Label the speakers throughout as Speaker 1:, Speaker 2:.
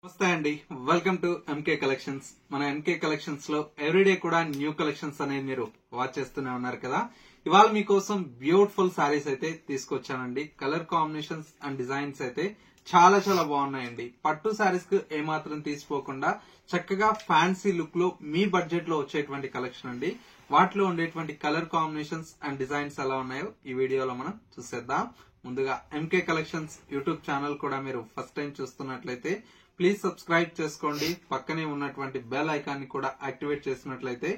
Speaker 1: నమస్తే అండి, welcome to MK collections. మన ఎంకే కలెక్షన్స్ లో ఎవ్రీడే కూడా న్యూ కలెక్షన్స్ అనేది మీరు వాచ్ చేస్తూనే ఉన్నారు కదా. ఇవాళ మీకోసం బ్యూటిఫుల్ సారీస్ అయితే తీసుకొచ్చానండి. కలర్ కాంబినేషన్స్ అండ్ డిజైన్స్ అయితే చాలా చాలా బాగున్నాయండి. పట్టు సారీస్ కు ఏమాత్రం తీసిపోకుండా చక్కగా ఫ్యాన్సీ లుక్ లో మీ బడ్జెట్ లో వచ్చేటువంటి కలెక్షన్ అండి. వాటిలో ఉండేటువంటి కలర్ కాంబినేషన్స్ అండ్ డిజైన్స్ ఎలా ఉన్నాయో ఈ వీడియోలో మనం చూసేద్దాం. ముందుగా ఎంకే కలెక్షన్స్ యూట్యూబ్ ఛానల్ కూడా మీరు ఫస్ట్ టైం చూస్తున్నట్లయితే ప్లీజ్ సబ్స్క్రైబ్ చేసుకోండి. పక్కనే ఉన్నటువంటి బెల్ ఐకాన్ ని కూడా యాక్టివేట్ చేసినట్లయితే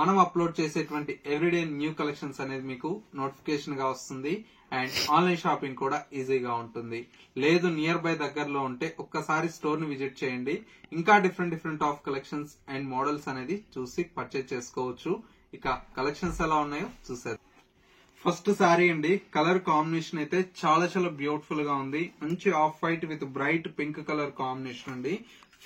Speaker 1: మనం అప్లోడ్ చేసేటువంటి ఎవ్రీడే న్యూ కలెక్షన్స్ అనేది మీకు నోటిఫికేషన్ గా వస్తుంది. అండ్ ఆన్లైన్ షాపింగ్ కూడా ఈజీగా ఉంటుంది. లేదు నియర్ బై దగ్గరలో ఉంటే ఒక్కసారి స్టోర్ ని విజిట్ చేయండి. ఇంకా different of collections and models అనేది చూసి పర్చేజ్ చేసుకోవచ్చు. ఇక కలెక్షన్స్ ఎలా ఉన్నాయో చూసేద్దాం. ఫస్ట్ సారీ అండి, కలర్ కాంబినేషన్ అయితే చాలా చాలా బ్యూటిఫుల్ గా ఉంది. మంచి off white with bright pink colour combination అండి.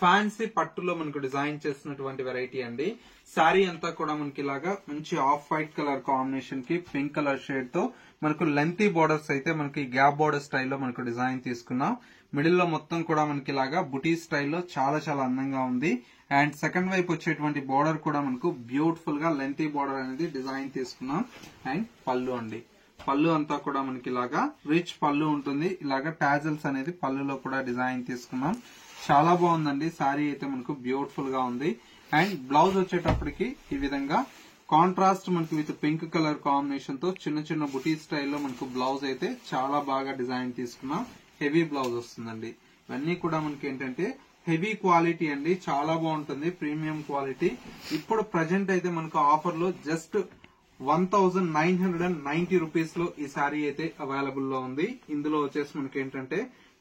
Speaker 1: ఫ్యాన్సీ పట్టులో మనకు డిజైన్ చేసినటువంటి వెరైటీ అండి. సారీ అంతా కూడా మనకి ఇలాగా మంచి ఆఫ్ వైట్ కలర్ కాంబినేషన్ కి పింక్ కలర్ షేడ్ తో మనకు లెంతీ బోర్డర్స్ అయితే మనకి గ్యాప్ బోర్డర్ స్టైల్లో మనకు డిజైన్ తీసుకున్నాం. మిడిల్ లో మొత్తం కూడా మనకి ఇలాగా బుటీ స్టైల్లో చాలా చాలా అందంగా ఉంది. అండ్ సెకండ్ వైపు వచ్చేటువంటి బోర్డర్ కూడా మనకు బ్యూటిఫుల్ గా లెంతీ బోర్డర్ అనేది డిజైన్ తీసుకున్నాం. అండ్ పళ్ళు అండి, పళ్ళు అంతా కూడా మనకి ఇలాగా రిచ్ పళ్ళు ఉంటుంది. ఇలాగా టాజల్స్ అనేది పళ్ళులో కూడా డిజైన్ తీసుకున్నాం. చాలా బాగుందండి. సారీ అయితే మనకు బ్యూటిఫుల్ గా ఉంది. అండ్ బ్లౌజ్ వచ్చేటప్పటికి ఈ విధంగా కాంట్రాస్ట్ మనకి విత్ పింక్ కలర్ కాంబినేషన్ తో చిన్న చిన్న బుటీ స్టైల్లో మనకు బ్లౌజ్ అయితే చాలా బాగా డిజైన్ తీసుకున్నాం. హెవీ బ్లౌజ్ వస్తుందండి. ఇవన్నీ కూడా మనకి ఏంటంటే హెవీ క్వాలిటీ అండి, చాలా బాగుంటుంది, ప్రీమియం క్వాలిటీ. ఇప్పుడు ప్రజెంట్ అయితే మనకు ఆఫర్ లో జస్ట్ 1990 రూపీస్ లో ఈ సారీ అయితే అవైలబుల్ లో ఉంది. ఇందులో వచ్చేసి మనకి ఏంటంటే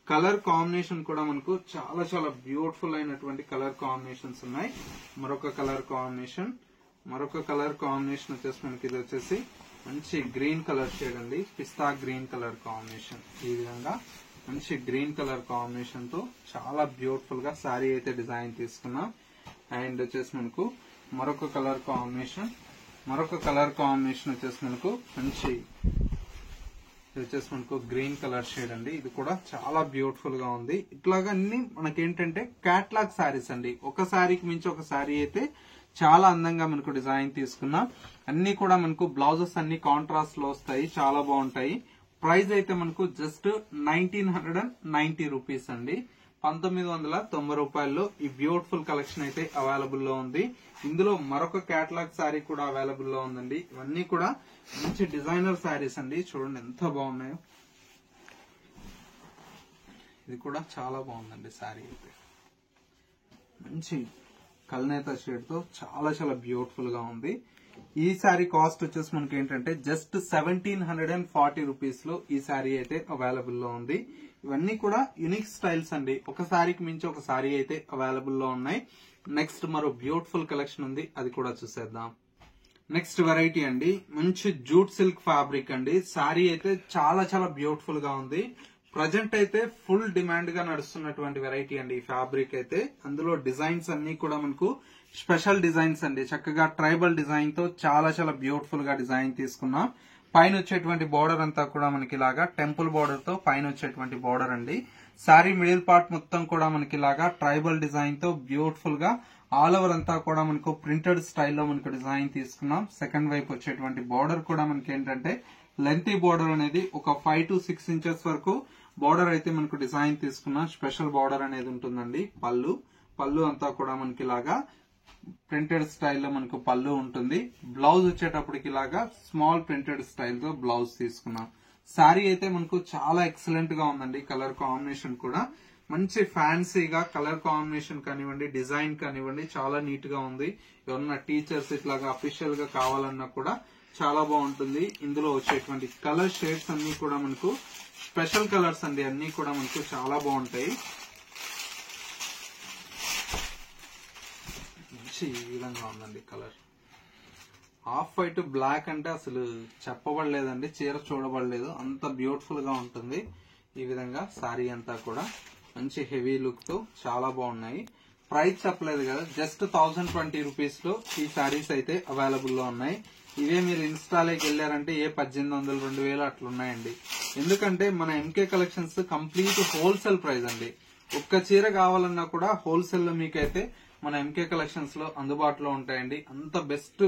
Speaker 1: కలర్ కాంబినేషన్ కూడా మనకు చాలా చాలా బ్యూటిఫుల్ అయినటువంటి కలర్ కాంబినేషన్స్ ఉన్నాయి. మరొక కలర్ కాంబినేషన్ వచ్చేసి మనకి ఇది వచ్చేసి మంచి గ్రీన్ కలర్ షేడ్ అండి, పిస్తా గ్రీన్ కలర్ కాంబినేషన్. ఈ విధంగా మంచి గ్రీన్ కలర్ కాంబినేషన్ తో చాలా బ్యూటిఫుల్ గా సారీ అయితే డిజైన్ తీసుకున్నాం. అండ్ వచ్చేసి మనకు మరొక కలర్ కాంబినేషన్ వచ్చేసి మనకు మంచి వచ్చేసి మనకు గ్రీన్ కలర్ షేడ్ అండి. ఇది కూడా చాలా బ్యూటిఫుల్ గా ఉంది. ఇట్లాగా అన్ని మనకేంటంటే క్యాట్లాగ్ సారీస్ అండి. ఒక సారీకి మించి ఒక సారీ అయితే చాలా అందంగా మనకు డిజైన్ తీసుకున్నాం. అన్ని కూడా మనకు బ్లౌజెస్ అన్ని కాంట్రాస్ట్ లో వస్తాయి, చాలా బాగుంటాయి. ప్రైస్ అయితే మనకు జస్ట్ 1990 రూపీస్ అండి. 1990 రూపాయల్లో ఈ బ్యూటిఫుల్ కలెక్షన్ అయితే అవైలబుల్ లో ఉంది. ఇందులో మరొక కేటలాగ్ శారీ కూడా అవైలబుల్ లో ఉందండి. ఇవన్నీ కూడా మంచి డిజైనర్ శారీస్ అండి. చూడండి ఎంత బాగున్నాయో. ఇది కూడా చాలా బాగుందండి. శారీ అయితే మంచి కల్నేత షేడ్ తో చాలా చాలా బ్యూటిఫుల్ గా ఉంది. ఈ శారీ కాస్ట్ వచ్చేసి మనకి ఏంటంటే జస్ట్ 1740 రూపీస్ లో ఈ శారీ అయితే అవైలబుల్ లో ఉంది. ఇవన్నీ కూడా యూనిక్ స్టైల్స్ అండి. ఒక శారీకి మించి ఒక శారీ అయితే అవైలబుల్ లో ఉన్నాయి. నెక్స్ట్ మరో బ్యూటిఫుల్ కలెక్షన్ ఉంది, అది కూడా చూసేద్దాం. నెక్స్ట్ వెరైటీ అండి, మంచి జూట్ సిల్క్ ఫ్యాబ్రిక్ అండి. శారీ అయితే చాలా చాలా బ్యూటిఫుల్ గా ఉంది. ప్రజెంట్ అయితే ఫుల్ డిమాండ్ గా నడుస్తున్నటువంటి వెరైటీ అండి ఈ ఫ్యాబ్రిక్ అయితే. అందులో డిజైన్స్ అన్ని కూడా మనకు స్పెషల్ డిజైన్స్ అండి. చక్కగా ట్రైబల్ డిజైన్ తో చాలా చాలా బ్యూటిఫుల్ గా డిజైన్ తీసుకున్నాం. పైన వచ్చేటువంటి బోర్డర్ అంతా కూడా మనకి ఇలాగా టెంపుల్ బోర్డర్ తో పైన వచ్చేటువంటి బోర్డర్ అండి. సారీ మిడిల్ పార్ట్ మొత్తం కూడా మనకి ఇలాగా ట్రైబల్ డిజైన్ తో బ్యూటిఫుల్ గా ఆల్ ఓవర్ అంతా కూడా మనకు ప్రింటెడ్ స్టైల్లో మనకు డిజైన్ తీసుకున్నాం. సెకండ్ వైపు వచ్చేటువంటి బోర్డర్ కూడా మనకి ఏంటంటే లెంతీ బోర్డర్ అనేది ఒక 5 to 6 ఇంచెస్ వరకు బోర్డర్ అయితే మనకు డిజైన్ తీసుకున్నాం. స్పెషల్ బోర్డర్ అనేది ఉంటుందండి. పళ్ళు అంతా కూడా మనకి ఇలాగా ప్రింటెడ్ స్టైల్లో మనకు పళ్ళు ఉంటుంది. బ్లౌజ్ వచ్చేటప్పటికి ఇలాగా స్మాల్ ప్రింటెడ్ స్టైల్ తో బ్లౌజ్ తీసుకున్నాం. శారీ అయితే మనకు చాలా ఎక్సలెంట్ గా ఉందండి. కలర్ కాంబినేషన్ కూడా మంచి ఫ్యాన్సీగా కలర్ కాంబినేషన్ కానివ్వండి, డిజైన్ కానివ్వండి, చాలా నీట్ గా ఉంది. ఎవరన్నా టీచర్స్ ఇట్లాగా అఫీషియల్ గా కావాలన్నా కూడా చాలా బాగుంటుంది. ఇందులో వచ్చేటువంటి కలర్ షేడ్స్ అన్ని కూడా మనకు స్పెషల్ కలర్స్ అండి. అన్ని కూడా మనకు చాలా బాగుంటాయి. మంచి ఈ విధంగా ఉందండి కలర్. ఆఫ్ వైట్ బ్లాక్ అంటే అసలు చెప్పబడలేదండి, చీర చూడబడలేదు, అంత బ్యూటిఫుల్ గా ఉంటుంది. ఈ విధంగా సారీ అంతా కూడా మంచి హెవీ లుక్ తో చాలా బాగున్నాయి. ప్రైస్ చెప్పలేదు కదా, జస్ట్ 1020 రూపీస్ లో ఈ సారీస్ అయితే అవైలబుల్ లో ఉన్నాయి. ఇవే మీరు ఇన్స్టాలోకి వెళ్ళారంటే ఏ 1800, 2000 అట్లున్నాయండి. ఎందుకంటే మన MK collections complete wholesale price అండి. ఒక్క చీర కావాలన్నా కూడా హోల్సేల్ లో మీకైతే మన ఎంకే కలెక్షన్స్ లో అందుబాటులో ఉంటాయండి. అంత బెస్ట్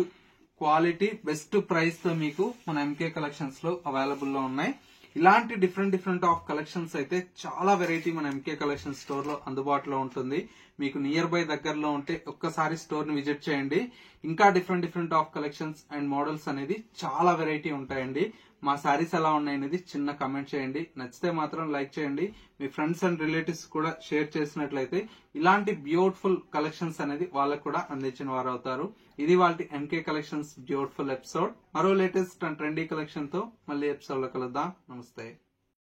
Speaker 1: క్వాలిటీ బెస్ట్ ప్రైస్ తో మీకు మన ఎంకే కలెక్షన్స్ లో అవైలబుల్ లో ఉన్నాయి. ఇలాంటి డిఫరెంట్ ఆఫ్ కలెక్షన్స్ అయితే చాలా వెరైటీ మన ఎంకే కలెక్షన్ స్టోర్ లో అందుబాటులో ఉంటుంది. మీకు నియర్ బై దగ్గరలో ఉంటే ఒక్కసారి స్టోర్ ని విజిట్ చేయండి. ఇంకా different of collections and models అనేది చాలా వెరైటీ ఉంటాయండి. మా శారీస్ ఎలా ఉన్నాయి అనేది చిన్న కమెంట్ చేయండి. నచ్చితే మాత్రం లైక్ చేయండి. మీ ఫ్రెండ్స్ అండ్ రిలేటివ్స్ కూడా షేర్ చేసినట్లయితే ఇలాంటి బ్యూటిఫుల్ కలెక్షన్స్ అనేది వాళ్ళకు కూడా అందించిన వారు అవుతారు. ఇది వాళ్ళ ఎంకే కలెక్షన్స్ బ్యూటిఫుల్ ఎపిసోడ్. మరో లేటెస్ట్ అండ్ ట్రెండీ కలెక్షన్ తో మళ్ళీ ఎపిసోడ్ లో కలుద్దాం. నమస్తే.